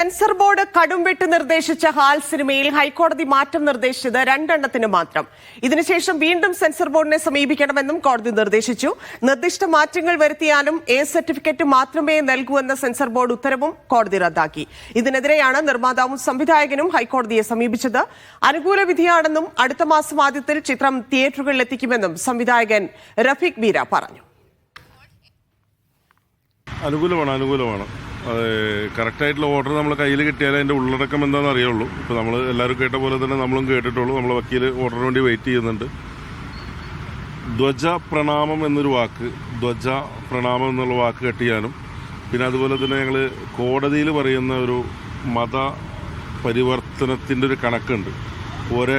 Censor board കടുംവെട്ട് നിർദ്ദേശിച്ച ഹാൽ സിനിമയിൽ ഹൈക്കോടതി മാറ്റം നിർദ്ദേശിച്ചത് 2 എണ്ണത്തിന് മാത്രം. ഇതിനുശേഷം വീണ്ടും സെൻസർ ബോർഡിനെ സമീപിക്കണമെന്നും കോടതി നിർദ്ദേശിച്ചു. നിർദ്ദിഷ്ട മാറ്റങ്ങൾ വരുത്തിയാലും എ സർട്ടിഫിക്കറ്റ് മാത്രമേ നൽകൂ എന്ന സെൻസർ ബോർഡ് ഉത്തരവും കോടതി റദ്ദാക്കി. ഇതിനെതിരെയാണ് നിർമ്മാതാവും സംവിധായകനും ഹൈക്കോടതിയെ സമീപിച്ചത്. അനുകൂല വിധിയാണെന്നും അടുത്ത മാസം ആദ്യത്തിൽ ചിത്രം തിയേറ്ററുകളിൽ എത്തിക്കുമെന്നും സംവിധായകൻ റഫീഖ് ബീര പറഞ്ഞു. അനുകൂലമാണ്. കറക്റ്റായിട്ടുള്ള ഓർഡർ നമ്മൾ കയ്യിൽ കിട്ടിയാലേ അതിൻ്റെ ഉള്ളടക്കം എന്താണെന്ന് അറിയുള്ളൂ. ഇപ്പോൾ നമ്മൾ എല്ലാവരും കേട്ട പോലെ തന്നെ നമ്മളും കേട്ടിട്ടുള്ളൂ. നമ്മളെ വക്കീൽ ഓർഡറിന് വേണ്ടി വെയിറ്റ് ചെയ്യുന്നുണ്ട്. ധ്വജ പ്രണാമം എന്നൊരു വാക്ക്, ധ്വജ പ്രണാമം എന്നുള്ള വാക്ക് കട്ട് ചെയ്യാനും, പിന്നെ അതുപോലെ തന്നെ ഞങ്ങൾ കോടതിയിൽ പറയുന്ന ഒരു മത പരിവർത്തനത്തിൻ്റെ ഒരു കണക്കുണ്ട്. ഓരോ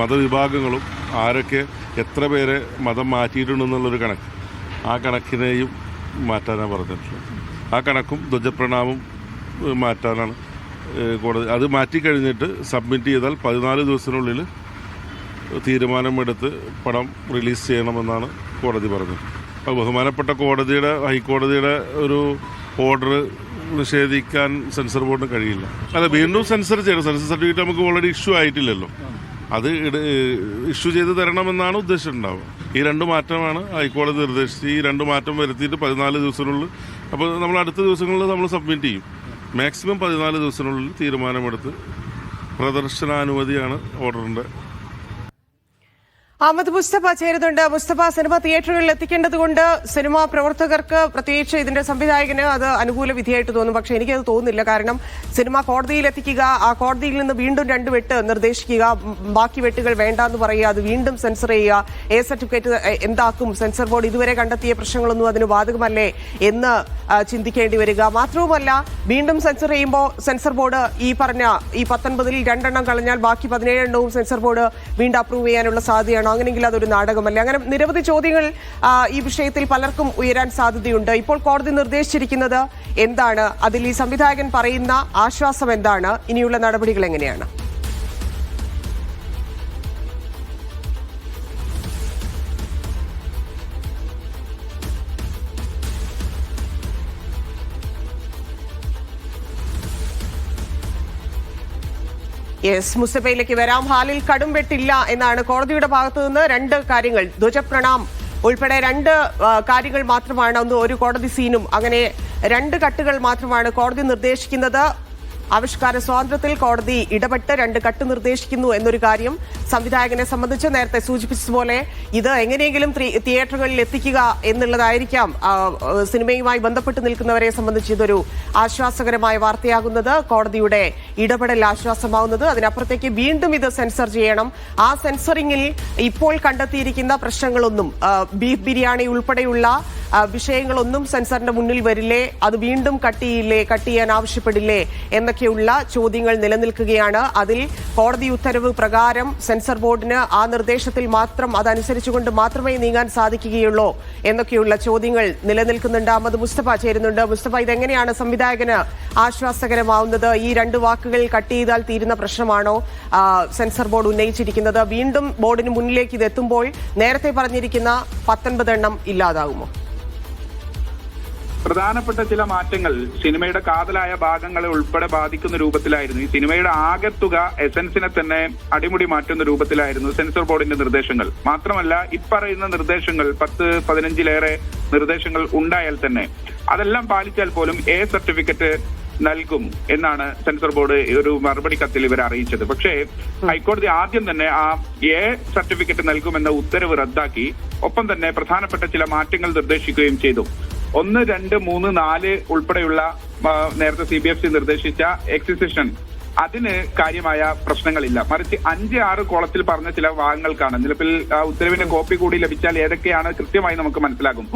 മതവിഭാഗങ്ങളും ആരൊക്കെ എത്ര പേരെ മതം മാറ്റിയിട്ടുണ്ടെന്നുള്ളൊരു കണക്ക്, ആ കണക്കിനെയും മാറ്റാനാണ് പറഞ്ഞിട്ടുള്ളത്. ആ കണക്കും ധ്വജപ്രണാമം മാറ്റാനാണ് കോടതി. അത് മാറ്റിക്കഴിഞ്ഞിട്ട് സബ്മിറ്റ് ചെയ്താൽ 14 ദിവസത്തിനുള്ളിൽ തീരുമാനമെടുത്ത് പടം റിലീസ് ചെയ്യണമെന്നാണ് കോടതി പറഞ്ഞത്. അപ്പോൾ ബഹുമാനപ്പെട്ട ഹൈക്കോടതിയുടെ ഒരു ഓർഡർ നിഷേധിക്കാൻ സെൻസർ ബോർഡിന് കഴിയില്ല. അല്ല, വീണ്ടും സെൻസർ ചെയ്യണം. സെൻസർ സർട്ടിഫിക്കറ്റ് നമുക്ക് ഓൾറെഡി ഇഷ്യൂ ആയിട്ടില്ലല്ലോ. അത് ഇഷ്യൂ ചെയ്ത് തരണമെന്നാണ് ഉദ്ദേശിച്ചിട്ടുണ്ടാവുക. ഈ 2 മാറ്റമാണ് ഹൈക്കോടതി നിർദ്ദേശിച്ചത്. ഈ 2 മാറ്റം വരുത്തിയിട്ട് 14 ദിവസത്തിനുള്ളിൽ, അപ്പോൾ നമ്മൾ അടുത്ത ദിവസങ്ങളിൽ നമ്മൾ സബ്മിറ്റ് ചെയ്യും. മാക്സിമം 14 ദിവസത്തിനുള്ളിൽ തീരുമാനമെടുത്ത് പ്രദർശനാനുമതിയാണ് ഓർഡറിൻ്റെ. അഹമ്മദ് മുസ്തഫ ചേരുന്നുണ്ട്. മുസ്തഫ, സിനിമ തിയേറ്ററുകളിൽ എത്തിക്കേണ്ടതുകൊണ്ട് സിനിമാ പ്രവർത്തകർക്ക്, പ്രത്യേകിച്ച് ഇതിന്റെ സംവിധായകന് അത് അനുകൂല വിധിയായിട്ട് തോന്നും. പക്ഷെ എനിക്കത് തോന്നുന്നില്ല. കാരണം സിനിമ കോടതിയിൽ എത്തിക്കുക, ആ കോടതിയിൽ നിന്ന് വീണ്ടും 2 വെട്ട് നിർദ്ദേശിക്കുക, ബാക്കി വെട്ടുകൾ വേണ്ടെന്ന് പറയുക, അത് വീണ്ടും സെൻസർ ചെയ്യുക, എ സർട്ടിഫിക്കറ്റ് എന്താക്കും, സെൻസർ ബോർഡ് ഇതുവരെ കണ്ടെത്തിയ പ്രശ്നങ്ങളൊന്നും അതിന് ബാധകമല്ലേ എന്ന് ചിന്തിക്കേണ്ടി വരിക. മാത്രവുമല്ല, വീണ്ടും സെൻസർ ചെയ്യുമ്പോൾ സെൻസർ ബോർഡ് ഈ 19ൽ 2 എണ്ണം കളഞ്ഞാൽ ബാക്കി 17 എണ്ണവും സെൻസർ ബോർഡ് വീണ്ടും അപ്രൂവ് ചെയ്യാനുള്ള സാധ്യതയാണ്. അങ്ങനെയെങ്കിൽ അതൊരു നാടകമല്ലേ? അങ്ങനെ നിരവധി ചോദ്യങ്ങൾ ഈ വിഷയത്തിൽ പലർക്കും ഉയരാൻ സാധ്യതയുണ്ട്. ഇപ്പോൾ കോടതി നിർദ്ദേശിച്ചിരിക്കുന്നത് എന്താണ്? അതിൽ ഈ സംവിധായകൻ പറയുന്ന ആശ്വാസം എന്താണ്? ഇനിയുള്ള നടപടികൾ എങ്ങനെയാണ്? യെസ്, മുസ്തഫയിലേക്ക് വരാം. ഹാലിൽ കടും വെട്ടില്ല എന്നാണ് കോടതിയുടെ ഭാഗത്തു നിന്ന് 2 കാര്യങ്ങൾ, ധ്വജപ്രണാം ഉൾപ്പെടെ 2 കാര്യങ്ങൾ മാത്രമാണ്, ഒരു കോടതി സീനും, അങ്ങനെ 2 കട്ടുകൾ മാത്രമാണ് കോടതി നിർദ്ദേശിക്കുന്നത്. ആവിഷ്കാര സ്വാതന്ത്ര്യത്തിൽ കോടതി ഇടപെട്ട് 2 കട്ട് നിർദ്ദേശിക്കുന്നു എന്നൊരു കാര്യം സംവിധായകനെ സംബന്ധിച്ച് നേരത്തെ സൂചിപ്പിച്ചതുപോലെ ഇത് എങ്ങനെയെങ്കിലും തിയേറ്ററുകളിൽ എത്തിക്കുക എന്നുള്ളതായിരിക്കാം സിനിമയുമായി ബന്ധപ്പെട്ട് നിൽക്കുന്നവരെ സംബന്ധിച്ച് ഇതൊരു ആശ്വാസകരമായ വാർത്തയാകുന്നത്, കോടതിയുടെ ഇടപെടൽ ആശ്വാസമാവുന്നത്. അതിനപ്പുറത്തേക്ക് വീണ്ടും ഇത് സെൻസർ ചെയ്യണം. ആ സെൻസറിങ്ങിൽ ഇപ്പോൾ കണ്ടെത്തിയിരിക്കുന്ന പ്രശ്നങ്ങളൊന്നും, ബീഫ് ബിരിയാണി ഉൾപ്പെടെയുള്ള വിഷയങ്ങളൊന്നും സെൻസറിന്റെ മുന്നിൽ വരില്ലേ? അത് വീണ്ടും കട്ട് ചെയ്യാൻ ആവശ്യപ്പെടില്ലേ എന്നൊക്കെയുള്ള ചോദ്യങ്ങൾ നിലനിൽക്കുകയാണ്. അതിൽ കോടതി ഉത്തരവ് പ്രകാരം സെൻസർ ബോർഡിന് ആ നിർദ്ദേശത്തിൽ മാത്രം, അതനുസരിച്ചുകൊണ്ട് മാത്രമേ നീങ്ങാൻ സാധിക്കുകയുള്ളൂ എന്നൊക്കെയുള്ള ചോദ്യങ്ങൾ നിലനിൽക്കുന്നുണ്ട്. അഹമ്മദ് മുസ്തഫ ചേരുന്നുണ്ട്. മുസ്തഫ, ഇതെങ്ങനെയാണ് സംവിധായകന് ആശ്വാസകരമാവുന്നത്? ഈ 2 വാക്കുകൾ കട്ട് ചെയ്താൽ തീരുന്ന പ്രശ്നമാണോ സെൻസർ ബോർഡ് ഉന്നയിച്ചിരിക്കുന്നത്? വീണ്ടും ബോർഡിന് മുന്നിലേക്ക് ഇത് എത്തുമ്പോൾ നേരത്തെ പറഞ്ഞിരിക്കുന്ന 19 എണ്ണം ഇല്ലാതാകുമോ? പ്രധാനപ്പെട്ട ചില മാറ്റങ്ങൾ സിനിമയുടെ കാതലായ ഭാഗങ്ങളെ ഉൾപ്പെടെ ബാധിക്കുന്ന രൂപത്തിലായിരുന്നു. ഈ സിനിമയുടെ ആകെത്തുക എസൻസിനെ തന്നെ അടിമുടി മാറ്റുന്ന രൂപത്തിലായിരുന്നു സെൻസർ ബോർഡിന്റെ നിർദ്ദേശങ്ങൾ. മാത്രമല്ല, ഇപ്പറയുന്ന നിർദ്ദേശങ്ങൾ 10-15 നിർദ്ദേശങ്ങൾ ഉണ്ടായാൽ തന്നെ അതെല്ലാം പാലിച്ചാൽ പോലും എ സർട്ടിഫിക്കറ്റ് നൽകും എന്നാണ് സെൻസർ ബോർഡ് ഒരു മറുപടി കത്തിൽ ഇവരെ അറിയിച്ചത്. പക്ഷേ ഹൈക്കോടതി ആദ്യം തന്നെ ആ എ സർട്ടിഫിക്കറ്റ് നൽകുമെന്ന ഉത്തരവ് റദ്ദാക്കി. ഒപ്പം തന്നെ പ്രധാനപ്പെട്ട ചില മാറ്റങ്ങൾ നിർദ്ദേശിക്കുകയും ചെയ്തു. 1, 2, 3, 4 ഉൾപ്പെടെയുള്ള നേരത്തെ CBFC നിർദ്ദേശിച്ച എക്സിക്യൂഷൻ, അതിന് കാര്യമായ പ്രശ്നങ്ങളില്ല. മറിച്ച് 5, 6 കോളത്തിൽ പറഞ്ഞ ചില ഭാഗങ്ങൾക്കാണ്. നിലവിൽ ഉത്തരവിന്റെ കോപ്പി കൂടി ലഭിച്ചാൽ ഏതൊക്കെയാണ് കൃത്യമായി നമുക്ക് മനസ്സിലാകും.